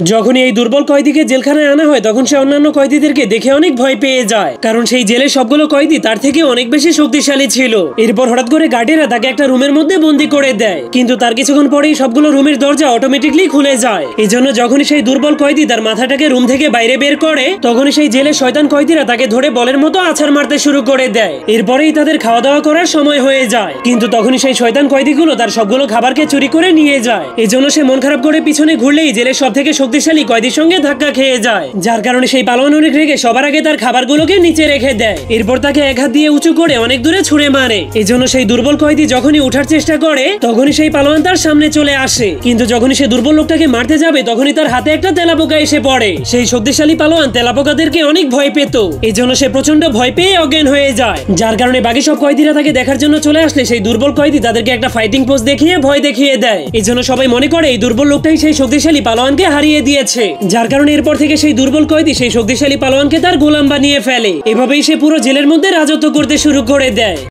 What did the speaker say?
যখনই এই দুর্বল কয়েদিকে জেলখানায় আনা হয় তখন সে অন্যান্য কয়েদিদেরকে দেখে অনেক ভয় পেয়ে যায়, কারণ সেই জেলের সবগুলো কয়েদি তার থেকে অনেক বেশি শক্তিশালী ছিল। এরপর হঠাৎ করে গার্ডেরা তাকে একটা রুমের মধ্যে বন্দি করে দেয়, কিন্তু তার কিছুক্ষণ পরেই সবগুলো রুমের দরজা অটোমেটিকলি খুলে যায়। এজন্য যখনই সেই দুর্বল কয়েদি তার মাথাটাকে রুম থেকে বাইরে বের করে তখনই সেই জেলের শয়তান কয়েদিরা তাকে ধরে বলের মতো আছাড় মারতে শুরু করে দেয়। এরপরেই তাদের খাওয়া দাওয়া করার সময় হয়ে যায়, কিন্তু তখনই সেই শয়তান কয়েদিগুলো তার সবগুলো খাবারকে চুরি করে নিয়ে যায়। এজন্য সে মন খারাপ করে পিছনে ঘুরলেই জেলের সব থেকে শক্তিশালী কয়েদির সঙ্গে ধাক্কা খেয়ে যায়, যার কারণে সেই পালোয়ান অনেক রেগে সবার আগে তার খাবারগুলোকে নিচে রেখে দেয়। এরপর তাকে এক হাত দিয়ে উঁচু করে অনেক দূরে ছুঁড়ে মারে। এজন্য সেই দুর্বল কয়েদি যখনই উঠার চেষ্টা করে তখনই সেই পালোয়ান তার সামনে চলে আসে, কিন্তু যখনই সে দুর্বল লোকটাকে মারতে যাবে তখনই তার হাতে একটা তেলাপোকা এসে পড়ে। সেই শক্তিশালী পালোয়ান তেলাপোকাদেরকে অনেক ভয় পেত, এজন্য সে প্রচন্ড ভয় পেয়ে অজ্ঞান হয়ে যায়, যার কারণে বাকি সব কয়েদিরা তাকে দেখার জন্য চলে আসলে সেই দুর্বল কয়েদি তাদেরকে একটা ফাইটিং পোজ দেখিয়ে ভয় দেখিয়ে দেয়। এজন্য সবাই মনে করে এই দুর্বল লোকটাই সেই শক্তিশালী পালোয়ানকে হারিয়ে দিয়েছে, যার কারণে এরপর থেকে সেই দুর্বল কয়েদি সেই শক্তিশালী পালোয়ানকে তার গোলাম বানিয়ে ফেলে। এভাবেই সে পুরো জেলের মধ্যে রাজত্ব করতে শুরু করে দেয়।